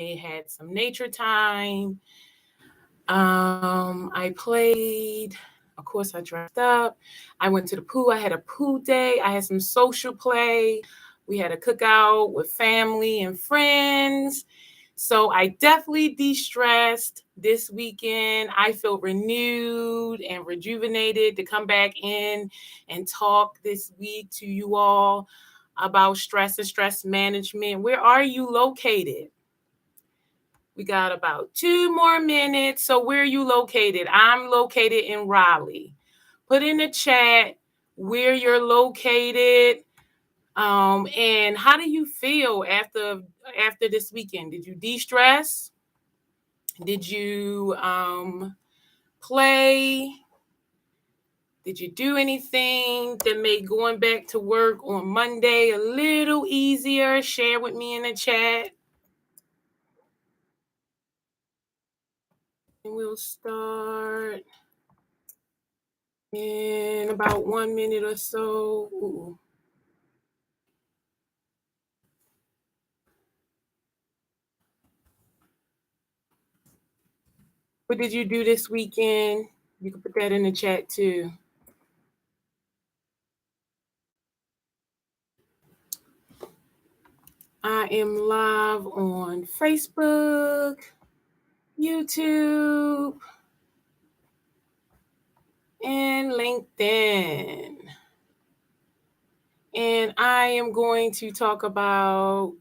had some nature time. I played. Of course, I dressed up. I went to the pool. I had a pool day. I had some social play. We had a cookout with family and friends. So I definitely de-stressed this weekend. I feel renewed and rejuvenated to come back in and talk this week to you all about stress and stress management. Where are you located? We got about 2 more minutes. So where are you located? I'm located in Raleigh. Put in the chat where you're located. And how do you feel after this weekend? Did you de-stress? Did you play? Did you do anything that made going back to work on Monday a little easier? Share with me in the chat. And we'll start in about 1 minute or so. Ooh. What did you do this weekend? You can put that in the chat too. I am live on Facebook, YouTube, and LinkedIn. And I am going to talk about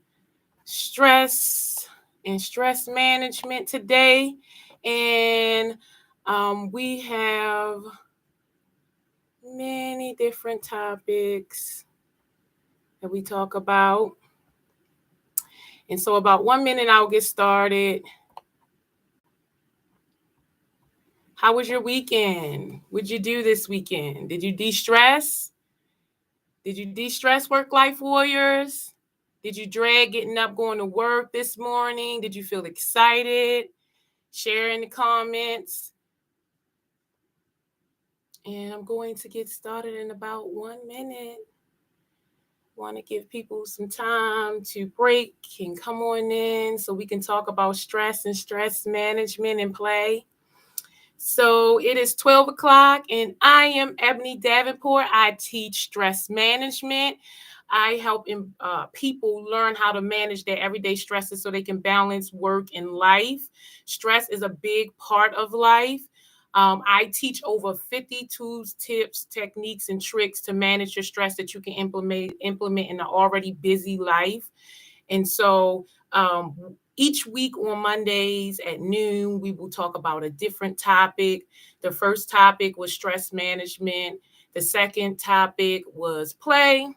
stress and stress management today. And we have many different topics that we talk about. And so about 1 minute, I'll get started. How was your weekend? What'd you do this weekend? Did you de-stress? Did you de-stress, work-life warriors? Did you dread getting up, going to work this morning? Did you feel excited? Share in the comments. And I'm going to get started in about 1 minute. Want to give people some time to break and come on in so we can talk about stress and stress management and play. So it is 12 o'clock and I am Ebony Davenport. I teach stress management. I help people learn how to manage their everyday stresses so they can balance work and life. Stress is a big part of life. I teach over 50 tools, tips, techniques, and tricks to manage your stress that you can implement in an already busy life. And so each week on Mondays at noon, we will talk about a different topic. The first topic was stress management. The second topic was play.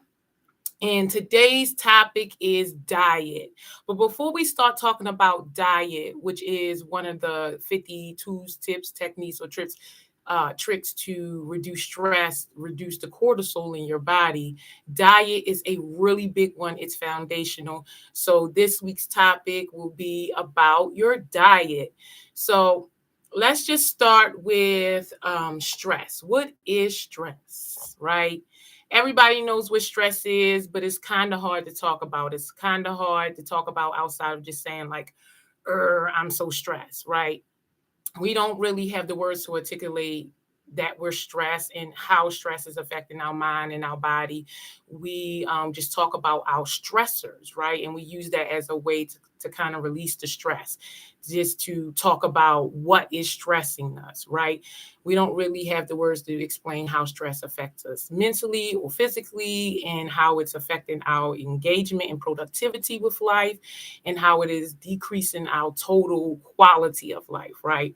And today's topic is diet. But before we start talking about diet, which is one of the 50 tools, tips, techniques, or tricks to reduce stress, reduce the cortisol in your body, diet is a really big one. It's foundational. So this week's topic will be about your diet. So let's just start with stress. What is stress, right? Everybody knows what stress is, but it's kind of hard to talk about. It's kind of hard to talk about outside of just saying like, I'm so stressed, right? We don't really have the words to articulate that we're stressed and how stress is affecting our mind and our body. We just talk about our stressors, right? And we use that as a way to kind of release the stress, just to talk about what is stressing us, right? We don't really have the words to explain how stress affects us mentally or physically, and how it's affecting our engagement and productivity with life, and how it is decreasing our total quality of life, right?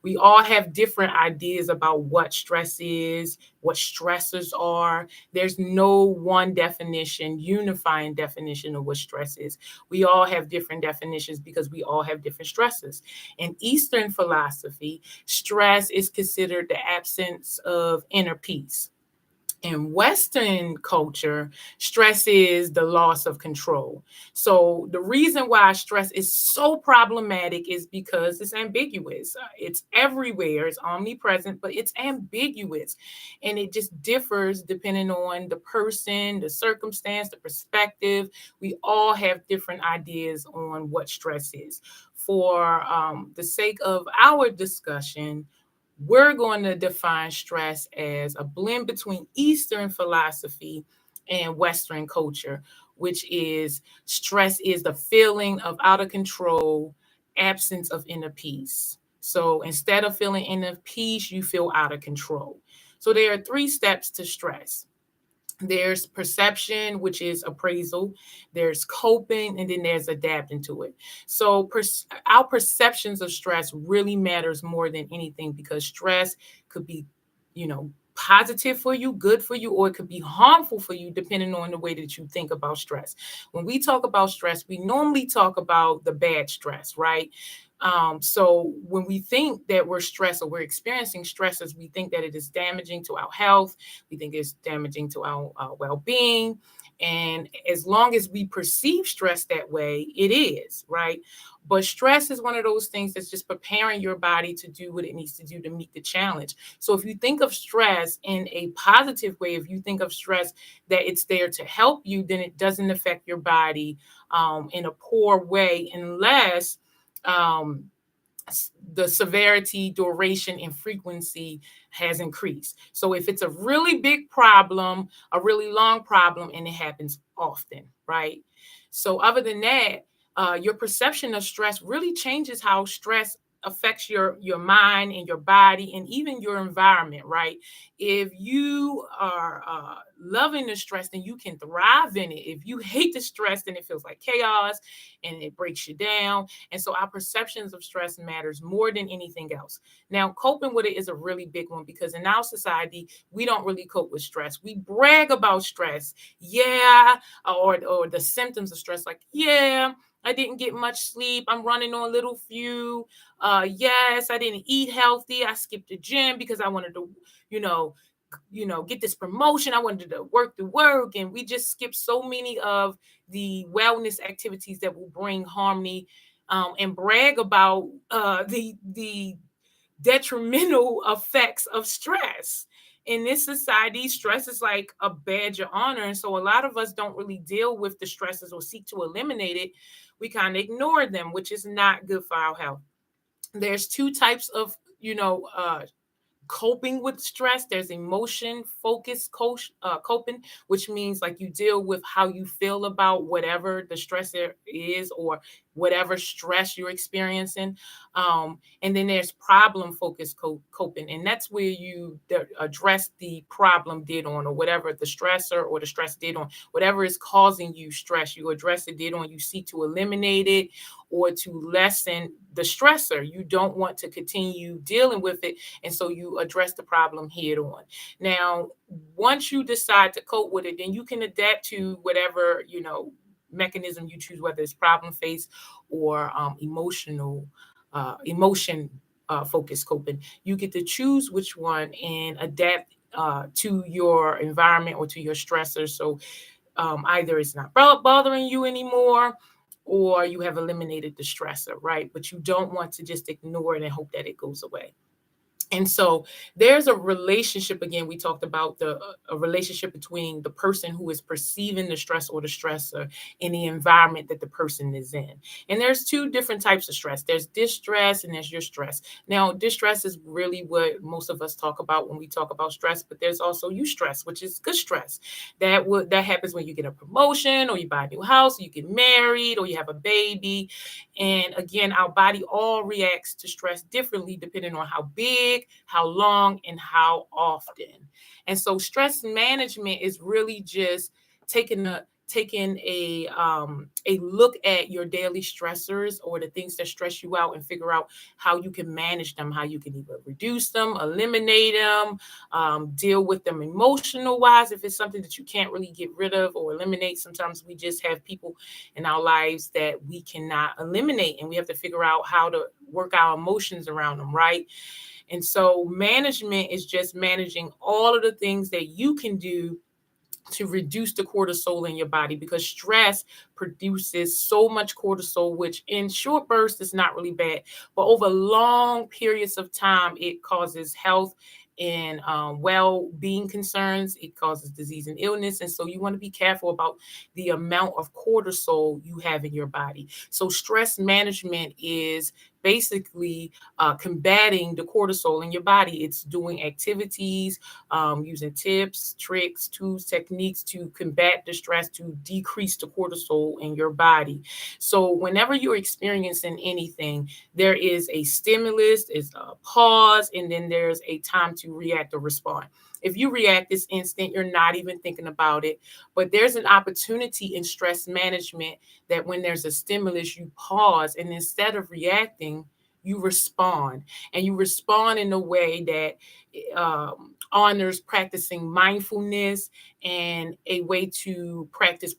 We all have different ideas about what stress is, what stressors are. There's no one definition, unifying definition of what stress is. We all have different definitions because we all have different stresses. In Eastern philosophy, stress is considered the absence of inner peace. In Western culture, stress is the loss of control. So, the reason why stress is so problematic is because it's ambiguous. It's everywhere, it's omnipresent, but it's ambiguous. And it just differs depending on the person, the circumstance, the perspective. We all have different ideas on what stress is. For the sake of our discussion, we're going to define stress as a blend between Eastern philosophy and Western culture, which is stress is the feeling of out of control, absence of inner peace. So instead of feeling inner peace, you feel out of control. So there are three steps to stress. There's perception, which is appraisal. There's coping, and then there's adapting to it. So our perceptions of stress really matters more than anything, because stress could be, positive for you, good for you, or it could be harmful for you depending on the way that you think about stress. When we talk about stress, we normally talk about the bad stress, right? So when we think that we're stressed or we're experiencing stresses, we think that it is damaging to our health. We think it's damaging to our well-being. And as long as we perceive stress that way, it is, right? But stress is one of those things that's just preparing your body to do what it needs to do to meet the challenge. So if you think of stress in a positive way, if you think of stress that it's there to help you, then it doesn't affect your body in a poor way, unless um, the severity, duration, and frequency has increased. So if it's a really big problem, a really long problem, and it happens often, right? So other than that, your perception of stress really changes how stress affects your mind and your body and even your environment, right? If you are loving the stress, then you can thrive in it. If you hate the stress, then it feels like chaos and it breaks you down. And so our perceptions of stress matters more than anything else. Now, coping with it is a really big one, because in our society, we don't really cope with stress. We brag about stress. Yeah, or the symptoms of stress, like, yeah, I didn't get much sleep. I'm running on little few. Yes, I didn't eat healthy. I skipped the gym because I wanted to, get this promotion. I wanted to work the work. And we just skip so many of the wellness activities that will bring harmony, and brag about the detrimental effects of stress. In this society, stress is like a badge of honor. And so a lot of us don't really deal with the stresses or seek to eliminate it. We kind of ignore them, which is not good for our health. There's two types of, coping with stress. There's emotion focused coping, which means like you deal with how you feel about whatever the stressor is or whatever stress you're experiencing. And then there's problem focused coping, and that's where you address the problem did on, or whatever the stressor or the stress did on, whatever is causing you stress, you address it did on, you seek to eliminate it or to lessen the stressor. You don't want to continue dealing with it, and so you address the problem head on. Now, once you decide to cope with it, then you can adapt to whatever, mechanism you choose, whether it's problem based or emotion focused coping. You get to choose which one and adapt to your environment or to your stressor. So either it's not bothering you anymore, or you have eliminated the stressor, right? But you don't want to just ignore it and hope that it goes away. And so there's a relationship. Again, we talked about a relationship between the person who is perceiving the stress or the stressor and the environment that the person is in. And there's two different types of stress. There's distress and there's your stress. Now, distress is really what most of us talk about when we talk about stress, but there's also eustress, which is good stress. That happens when you get a promotion, or you buy a new house, or you get married, or you have a baby. And again, our body all reacts to stress differently depending on how big, how long, and how often. And so stress management is really just taking a look at your daily stressors or the things that stress you out, and figure out how you can manage them, how you can either reduce them, eliminate them, deal with them emotional wise if it's something that you can't really get rid of or eliminate. Sometimes we just have people in our lives that we cannot eliminate, and we have to figure out how to work our emotions around them, right? And so management is just managing all of the things that you can do to reduce the cortisol in your body, because stress produces so much cortisol, which in short bursts is not really bad, but over long periods of time, it causes health and well-being concerns. It causes disease and illness. And so you want to be careful about the amount of cortisol you have in your body. So stress management is basically combating the cortisol in your body. It's doing activities, using tips, tricks, tools, techniques to combat the stress, to decrease the cortisol in your body. So whenever you're experiencing anything, there is a stimulus, is a pause, and then there's a time to react or respond. If you react this instant, you're not even thinking about it. But there's an opportunity in stress management that when there's a stimulus, you pause, and instead of reacting, you respond. And you respond in a way that honors practicing mindfulness and a way to practice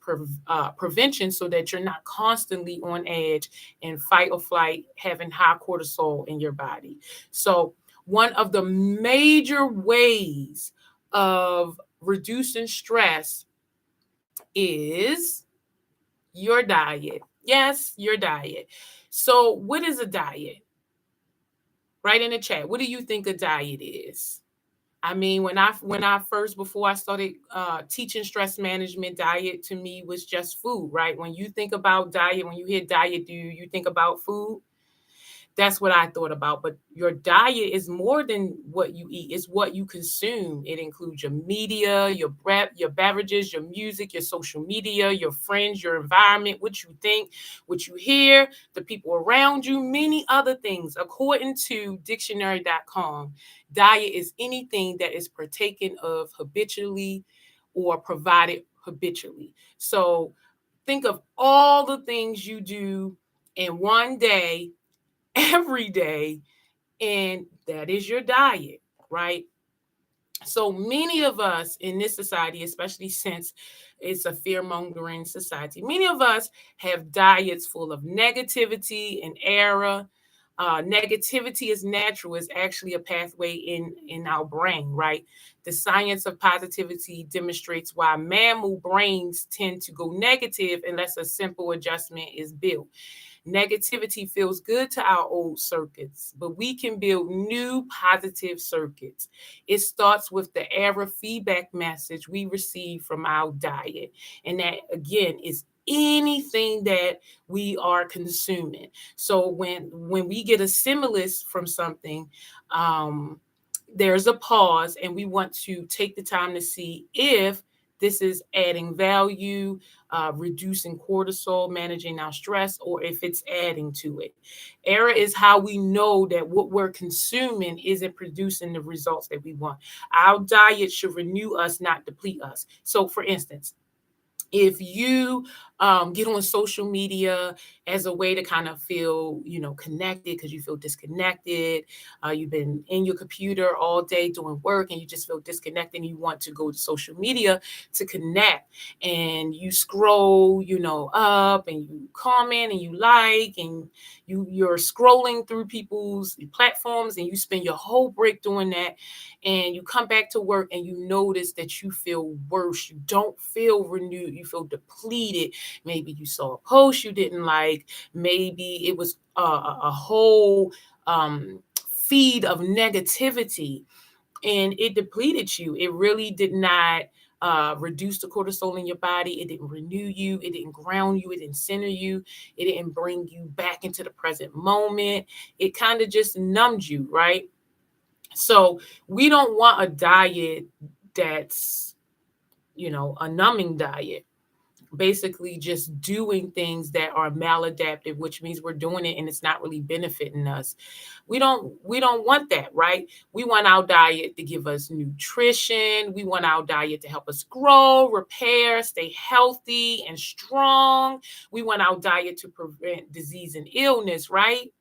prevention, so that you're not constantly on edge and fight or flight, having high cortisol in your body. So one of the major ways of reducing stress is your diet. Yes, your diet. So what is a diet? Write in the chat, what do you think a diet is? I mean, when I first, before I started teaching stress management, diet to me was just food, right? When you think about diet, when you hear diet, do you think about food? That's what I thought about. But your diet is more than what you eat. It's what you consume. It includes your media, your beverages, your music, your social media, your friends, your environment, what you think, what you hear, the people around you, many other things. According to dictionary.com, diet is anything that is partaken of habitually or provided habitually. So think of all the things you do in one day, every day, and that is your diet, right? So many of us in this society, especially since it's a fear-mongering society, many of us have diets full of negativity and error. Negativity is natural. It's actually a pathway in our brain, right? The science of positivity demonstrates why mammal brains tend to go negative unless a simple adjustment is built. Negativity feels good to our old circuits, but we can build new positive circuits. It starts with the error feedback message we receive from our diet. And that, again, is anything that we are consuming. So when we get a stimulus from something, there's a pause, and we want to take the time to see if this is adding value, reducing cortisol, managing our stress, or if it's adding to it. Error is how we know that what we're consuming isn't producing the results that we want. Our diet should renew us, not deplete us. So, for instance, if you get on social media as a way to kind of feel, connected, because you feel disconnected, you've been in your computer all day doing work and you just feel disconnected, and you want to go to social media to connect, and you scroll, up, and you comment and you like, and you're scrolling through people's platforms, and you spend your whole break doing that, and you come back to work and you notice that you feel worse. You don't feel renewed. You feel depleted. Maybe you saw a post you didn't like. Maybe it was a whole feed of negativity, and it depleted you. It really did not reduce the cortisol in your body. It didn't renew you. It didn't ground you. It didn't center you. It didn't bring you back into the present moment. It kind of just numbed you, right? So we don't want a diet that's, a numbing diet. Basically just doing things that are maladaptive, which means we're doing it and it's not really benefiting us. We don't want that, right? We want our diet to give us nutrition. We want our diet to help us grow, repair, stay healthy and strong. We want our diet to prevent disease and illness, right?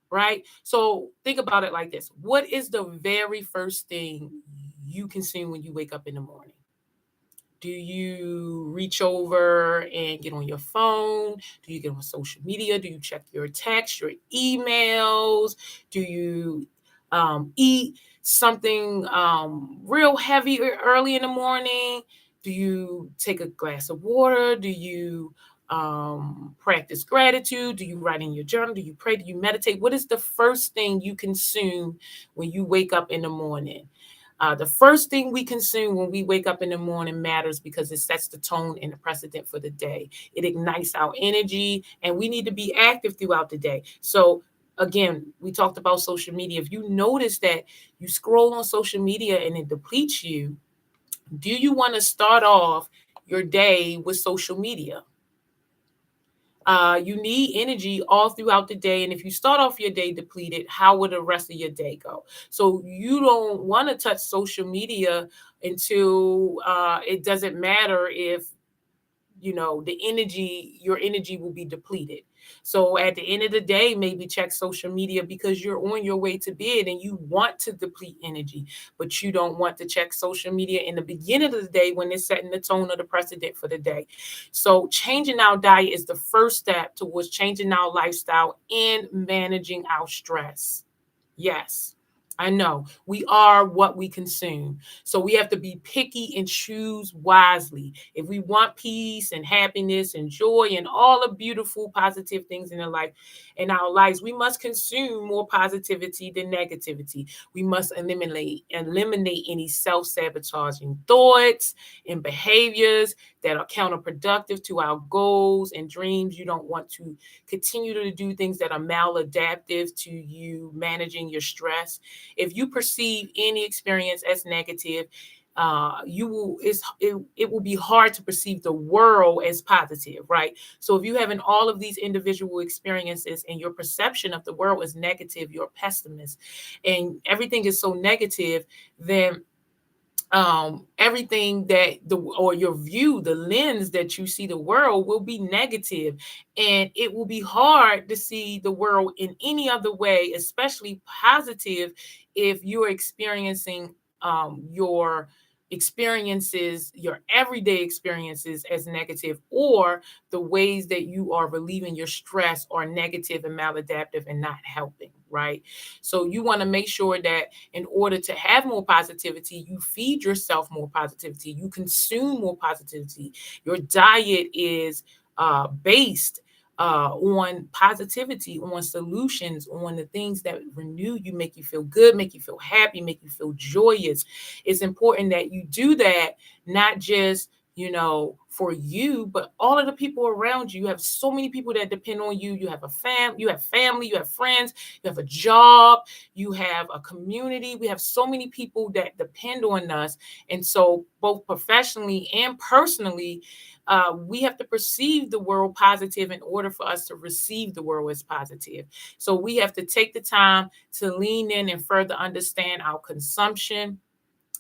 Right? So think about it like this. What is the very first thing you consume when you wake up in the morning? Do you reach over and get on your phone? Do you get on social media? Do you check your text, your emails? Do you eat something real heavy early in the morning? Do you take a glass of water? Do you practice gratitude? Do you write in your journal? Do you pray? Do you meditate? What is the first thing you consume when you wake up in the morning? The first thing we consume when we wake up in the morning matters because it sets the tone and the precedent for the day. It ignites our energy, and we need to be active throughout the day. So, again, we talked about social media. If you notice that you scroll on social media and it depletes you, do you want to start off your day with social media? You need energy all throughout the day. And if you start off your day depleted, how will the rest of your day go? So you don't want to touch social media until it doesn't matter if your energy will be depleted. So at the end of the day, maybe check social media because you're on your way to bed and you want to deplete energy, but you don't want to check social media in the beginning of the day when it's setting the tone or the precedent for the day. So changing our diet is the first step towards changing our lifestyle and managing our stress. Yes, I know we are what we consume. So we have to be picky and choose wisely. If we want peace and happiness and joy and all the beautiful positive things in our lives, we must consume more positivity than negativity. We must eliminate any self-sabotaging thoughts and behaviors that are counterproductive to our goals and dreams. You don't want to continue to do things that are maladaptive to you managing your stress. If you perceive any experience as negative, it will be hard to perceive the world as positive, right? So if you having all of these individual experiences and your perception of the world is negative, you're a pessimist, and everything is so negative, then everything or your view, the lens that you see the world will be negative, and it will be hard to see the world in any other way, especially positive, if you're experiencing your everyday experiences as negative, or the ways that you are relieving your stress are negative and maladaptive and not helping, right? So you want to make sure that in order to have more positivity, you feed yourself more positivity, you consume more positivity. Your diet is based on positivity, on solutions, on the things that renew you, make you feel good, make you feel happy, make you feel joyous. It's important that you do that, not just for you, but all of the people around you. You have so many people that depend on you. You have you have family, you have friends, you have a job, you have a community. We have so many people that depend on us. And so both professionally and personally, we have to perceive the world positive in order for us to receive the world as positive. So we have to take the time to lean in and further understand our consumption.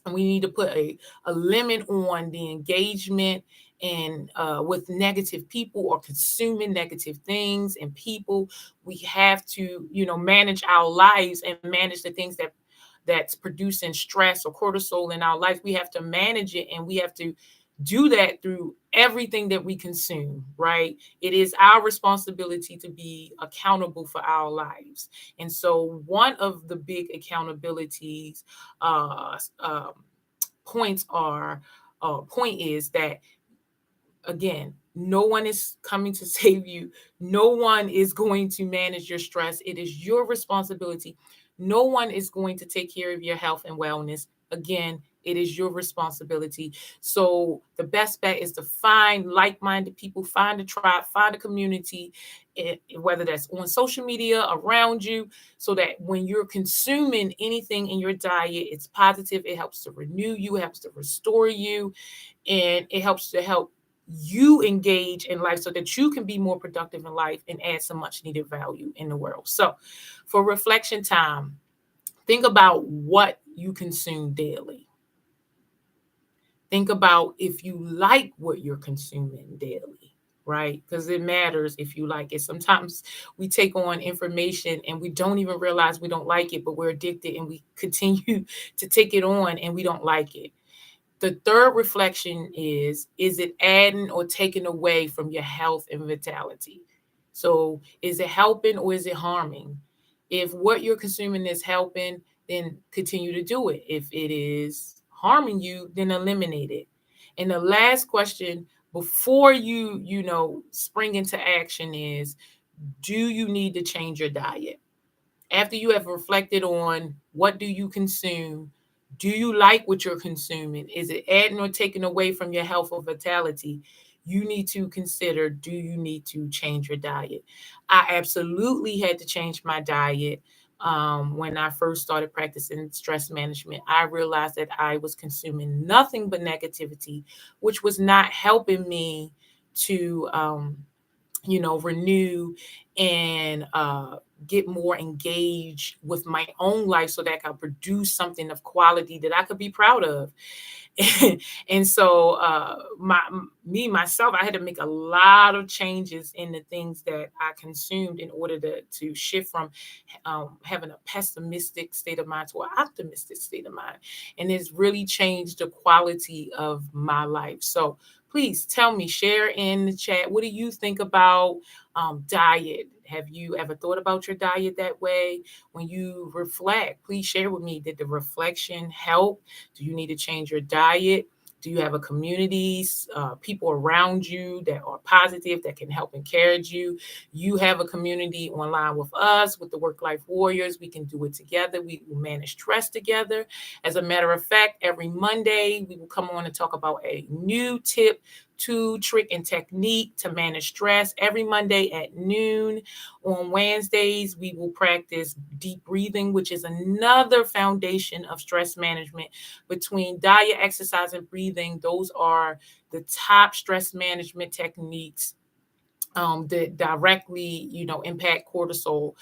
And we need to put a limit on the engagement and with negative people or consuming negative things and people. We have to, manage our lives and manage the things that's producing stress or cortisol in our life. We have to manage it, and we have to do that through everything that we consume, right? It is our responsibility to be accountable for our lives. And so one of the big accountabilities point is that, again, no one is coming to save you. No one is going to manage your stress. It is your responsibility. No one is going to take care of your health and wellness. Again, it is your responsibility. So the best bet is to find like-minded people, find a tribe, find a community, whether that's on social media, around you, so that when you're consuming anything in your diet, it's positive. It helps to renew you, it helps to restore you, and it helps to help you engage in life so that you can be more productive in life and add some much needed value in the world. So for reflection time, think about what you consume daily. Think about if you like what you're consuming daily, right? Because it matters if you like it. Sometimes we take on information and we don't even realize we don't like it, but we're addicted and we continue to take it on and we don't like it. The third reflection is it adding or taking away from your health and vitality? So is it helping or is it harming? If what you're consuming is helping, then continue to do it. If it is harming you, then eliminate it. And the last question before you spring into action is, do you need to change your diet? After you have reflected on what do you consume, do you like what you're consuming? Is it adding or taking away from your health or vitality? You need to consider, do you need to change your diet? I absolutely had to change my diet. When I first started practicing stress management, I realized that I was consuming nothing but negativity, which was not helping me to renew and get more engaged with my own life so that I could produce something of quality that I could be proud of. And so me myself, I had to make a lot of changes in the things that I consumed in order to shift from having a pessimistic state of mind to an optimistic state of mind. And it's really changed the quality of my life. So please tell me, share in the chat, what do you think about diet? Have you ever thought about your diet that way? When you reflect, please share with me, did the reflection help? Do you need to change your diet? Do you have a community, people around you that are positive, that can help encourage you? You have a community online with us, with the Work Life Warriors. We can do it together. We will manage stress together. As a matter of fact, every Monday, we will come on and talk about a new tip, tool, trick, and technique to manage stress every Monday at noon. On Wednesdays, we will practice deep breathing, which is another foundation of stress management. Between diet, exercise, and breathing, those are the top stress management techniques that directly, impact cortisol.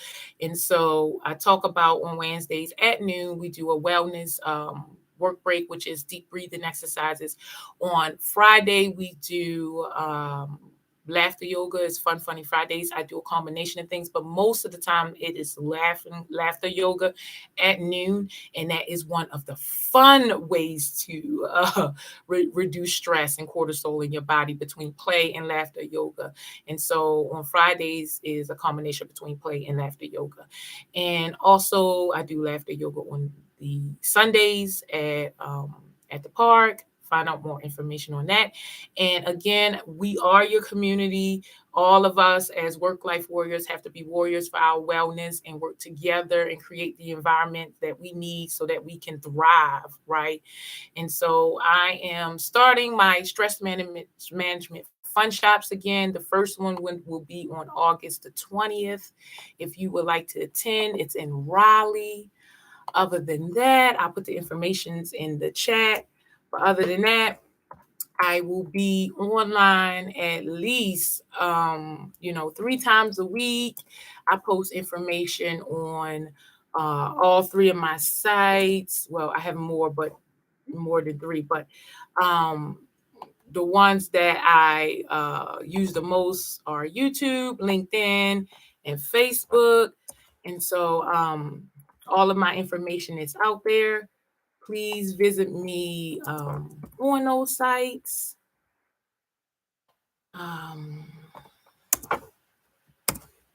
And so I talk about on Wednesdays at noon, we do a wellness work break, which is deep breathing exercises. On Friday, we do laughter yoga. Is Fun Funny Fridays. I do a combination of things, but most of the time it is laughter yoga at noon. And that is one of the fun ways to reduce stress and cortisol in your body, between play and laughter yoga. And so on Fridays is a combination between play and laughter yoga. And also I do laughter yoga on the Sundays at the park. Find out more information on that. And again, we are your community. All of us as Work Life Warriors have to be warriors for our wellness and work together and create the environment that we need so that we can thrive, right? And so I am starting my stress management fun shops again. The first one will be on August the 20th. If you would like to attend, it's in Raleigh. Other than that, I'll put the information in the chat. But other than that, I will be online at least, 3 times a week. I post information on all 3 of my sites. Well, I have more than 3, but um, the ones that I use the most are YouTube, LinkedIn, and Facebook. And so all of my information is out there. Please visit me on those sites. Um,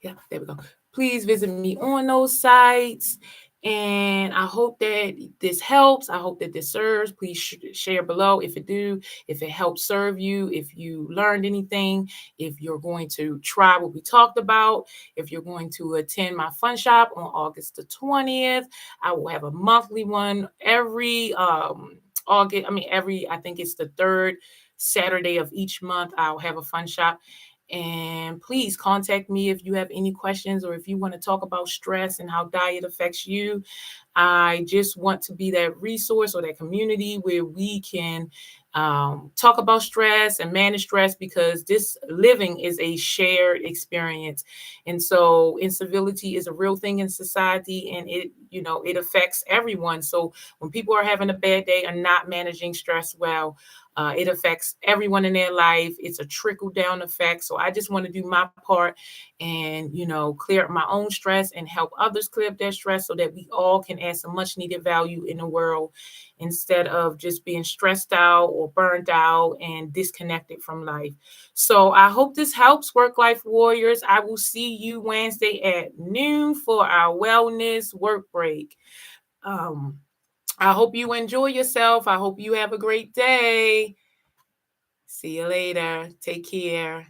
yeah, there we go. Please visit me on those sites. And I hope that this helps. I hope that this serves. Please share below if it do, if it helps serve you, if you learned anything, if you're going to try what we talked about, if you're going to attend my fun shop on August the 20th. I will have a monthly one every August. I think it's the third Saturday of each month. I'll have a fun shop. And please contact me if you have any questions or if you want to talk about stress and how diet affects you. I just want to be that resource or that community where we can talk about stress and manage stress, because this living is a shared experience. And so incivility is a real thing in society, and it affects everyone. So when people are having a bad day and not managing stress well, it affects everyone in their life. It's a trickle down effect. So I just want to do my part and, clear up my own stress and help others clear up their stress so that we all can add some much needed value in the world, instead of just being stressed out or burned out and disconnected from life. So I hope this helps, work life warriors. I will see you Wednesday at noon for our wellness work break. Um, I hope you enjoy yourself. I hope you have a great day. See you later. Take care.